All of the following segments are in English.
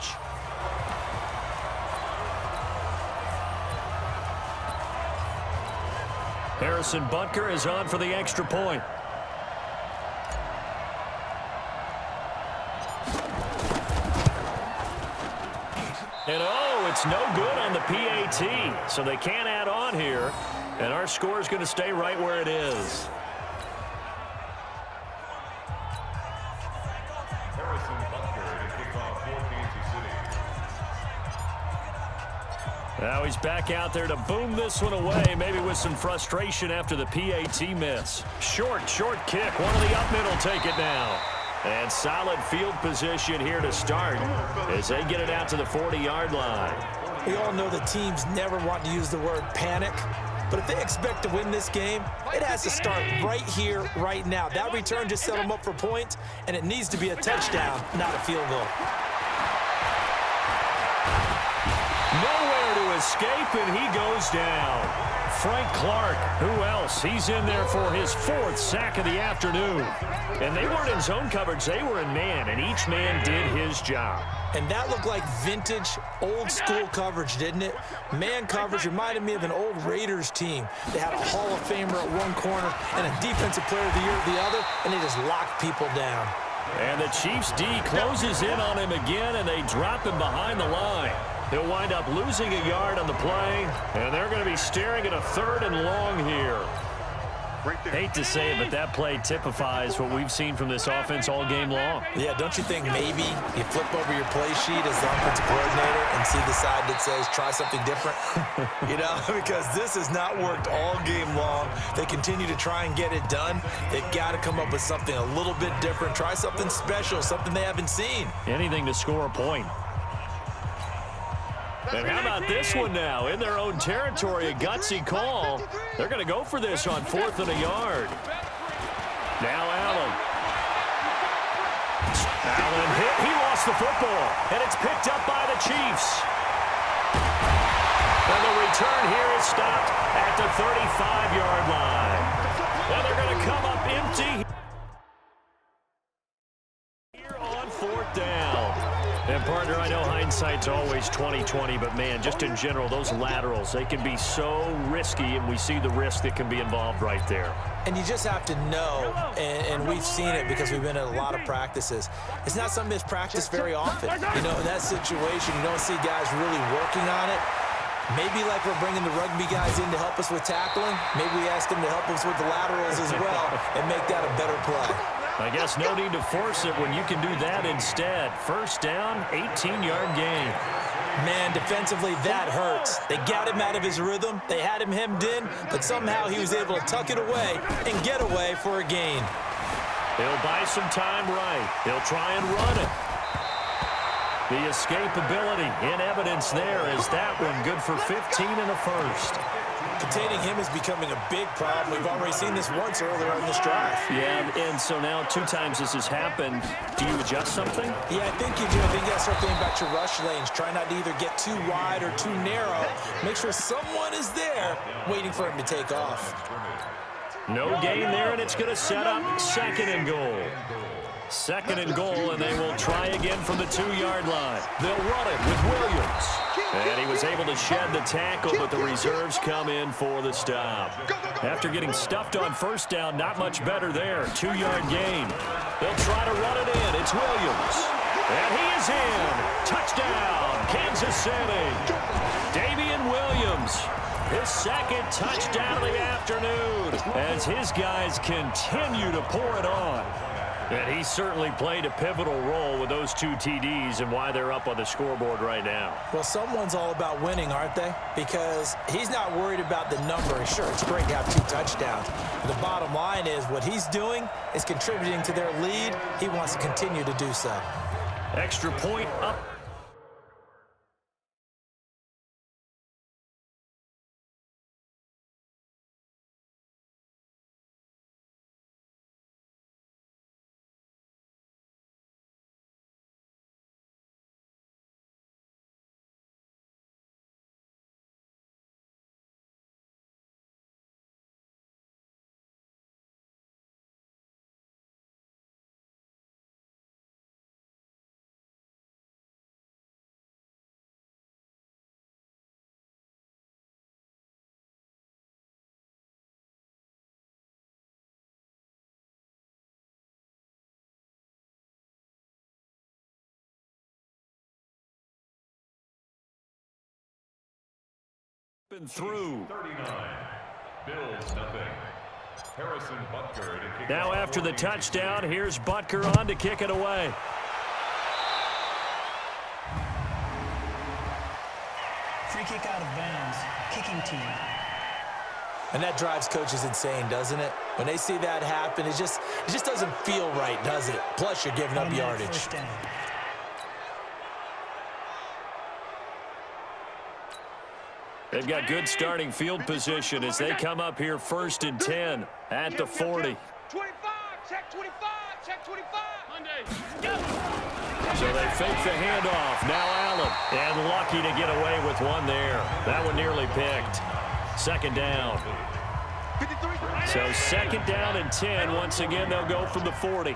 advantage. Harrison Butker is on for the extra point. And oh, it's no good on the PAT. So they can't add on here. And our score is going to stay right where it is. Harrison Butker to kick off for Kansas City. Now he's back out there to boom this one away, maybe with some frustration after the PAT miss. Short kick. One of the up mid will take it now. And solid field position here to start as they get it out to the 40-yard line. We all know the teams never want to use the word panic, but if they expect to win this game, it has to start right here, right now. That return just set them up for points, and it needs to be a touchdown, not a field goal. Nowhere to escape, and he goes down. Frank Clark, who else? He's in there for his 4th sack of the afternoon. And they weren't in zone coverage, they were in man, and each man did his job. And that looked like vintage, old-school coverage, didn't it? Man coverage reminded me of an old Raiders team. They had a Hall of Famer at one corner and a Defensive Player of the Year at the other, and they just locked people down. And the Chiefs' D closes in on him again, and they drop him behind the line. He'll wind up losing a yard on the play, and they're going to be staring at a 3rd and long here. Hate to say it, but that play typifies what we've seen from this offense all game long. Yeah, don't you think maybe you flip over your play sheet as the offensive coordinator and see the side that says try something different? You know, because this has not worked all game long. They continue to try and get it done. They've got to come up with something a little bit different. Try something special, something they haven't seen. Anything to score a point. And how about this one now? In their own territory, a gutsy call. They're going to go for this on 4th and a yard. Now Allen. Allen hit. He lost the football. And it's picked up by the Chiefs. And the return here is stopped at the 35-yard line. Well, they're going to come up empty here on 4th down. And, partner, I know hindsight's always 20/20, but, man, just in general, those laterals, they can be so risky, and we see the risk that can be involved right there. And you just have to know, and we've seen it because we've been at a lot of practices, it's not something that's practiced very often. You know, in that situation, you don't see guys really working on it. Maybe like we're bringing the rugby guys in to help us with tackling, maybe we ask them to help us with the laterals as well and make that a better play. I guess no need to force it when you can do that instead. 1st down, 18-yard gain. Man, defensively, that hurts. They got him out of his rhythm. They had him hemmed in, but somehow he was able to tuck it away and get away for a gain. He'll buy some time right. He'll try and run it. The escapability in evidence there is that one good for 15 and a 1st. Containing him is becoming a big problem. We've already seen this once earlier in this drive. Yeah, and so now 2 times this has happened. Do you adjust something? Yeah, I think you do. I think you got to start thinking about your rush lanes. Try not to either get too wide or too narrow. Make sure someone is there waiting for him to take off. No gain there, and it's going to set up 2nd and goal. 2nd and goal, and they will try again from the 2-yard line. They'll run it with Williams. And he was able to shed the tackle, but the reserves come in for the stop. After getting stuffed on 1st down, not much better there. 2-yard gain. They'll try to run it in. It's Williams. And he is in. Touchdown, Kansas City. Damian Williams. His 2nd touchdown of the afternoon as his guys continue to pour it on. And he certainly played a pivotal role with those 2 TDs and why they're up on the scoreboard right now. Well, someone's all about winning, aren't they? Because he's not worried about the number. Sure, it's great to have 2 touchdowns. But the bottom line is what he's doing is contributing to their lead. He wants to continue to do so. Extra point up. Been through. 39. Bills nothing. Harrison Butker to kick Now off after the 14. touchdown, here's Butker on to kick it away. Free kick out of bounds. Kicking team. And that drives coaches insane, doesn't it? When they see that happen, it just doesn't feel right, does it? Plus, you're giving up Automatic yardage. first down. They've got good starting field position as they come up here 1st and 10 at the 40. 25, check 25, check 25. Monday. So they fake the handoff. Now Allen. And lucky to get away with one there. That one nearly picked. 2nd down. 53. So 2nd down and 10. Once again, they'll go from the 40.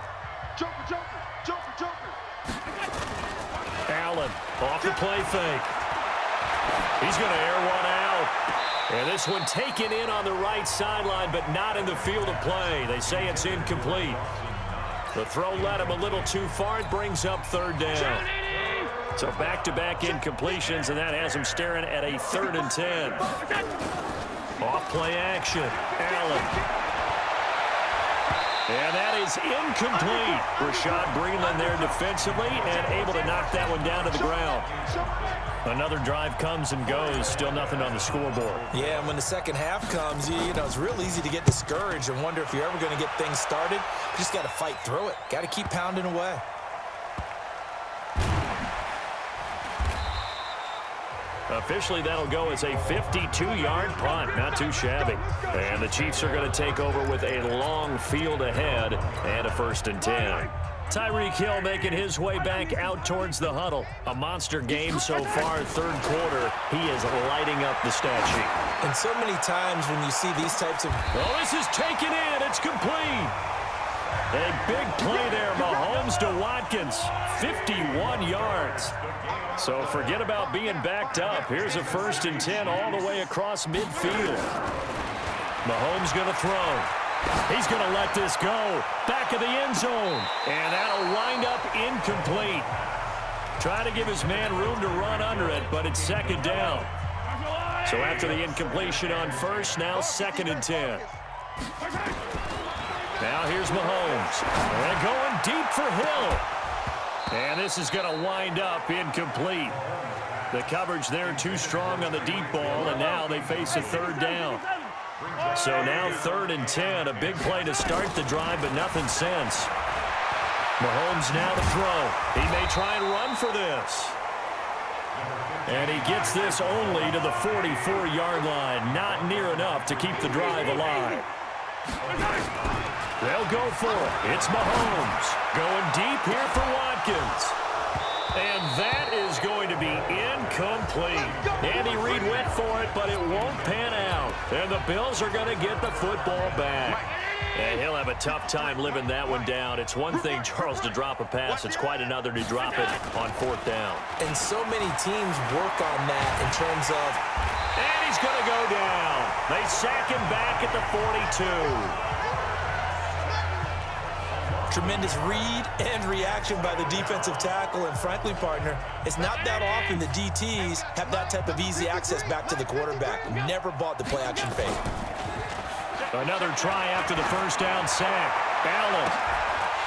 Joker, Joker, Joker, Joker. Allen off the play fake. He's going to air one out. And this one taken in on the right sideline, but not in the field of play. They say it's incomplete. The throw led him a little too far. It brings up 3rd down. So back-to-back incompletions, and that has him staring at a 3rd and 10. Off play action. Allen. And that is incomplete. Rashad Breeland there defensively and able to knock that one down to the ground. Another drive comes and goes. Still nothing on the scoreboard. Yeah, and when the second half comes, you know, it's real easy to get discouraged and wonder if you're ever going to get things started. You just got to fight through it. Got to keep pounding away. Officially, that'll go as a 52-yard punt. Not too shabby. And the Chiefs are going to take over with a long field ahead and a 1st and 10. Tyreek Hill making his way back out towards the huddle. A monster game so far, 3rd quarter. He is lighting up the stat sheet. And so many times when you see these types of... Oh, this is taken in. It's complete. A big play there. Mahomes to Watkins. 51 yards. So forget about being backed up. Here's a 1st and 10 all the way across midfield. Mahomes going to throw. He's going to let this go. Back of the end zone. And that'll wind up incomplete. Trying to give his man room to run under it, but it's 2nd down. So after the incompletion on 1st, now 2nd and 10. Now here's Mahomes. And going deep for Hill. And this is going to wind up incomplete. The coverage there too strong on the deep ball, and now they face a 3rd down. So now 3rd and 10, a big play to start the drive, but nothing since. Mahomes now to throw. He may try and run for this. And he gets this only to the 44-yard line. Not near enough to keep the drive alive. They'll go for it. It's Mahomes going deep here for Watkins. And that is going to be incomplete. Andy Reid went for it, but it won't pan out. And the Bills are going to get the football back. And he'll have a tough time living that one down. It's one thing, Charles, to drop a pass. It's quite another to drop it on 4th down. And so many teams work on that in terms of... And he's going to go down. They sack him back at the 42. Tremendous read and reaction by the defensive tackle. And frankly, partner, it's not that often the DTs have that type of easy access back to the quarterback. Never bought the play-action fake. Another try after the 1st down sack. Allen.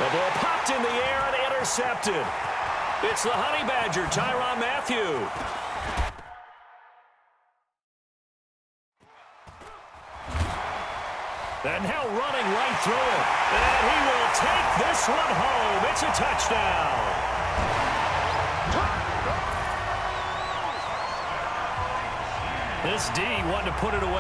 The ball popped in the air and intercepted. It's the Honey Badger, Tyrann Mathieu. And now running right through it. And he will take this one home. It's a touchdown. This D wanted to put it away.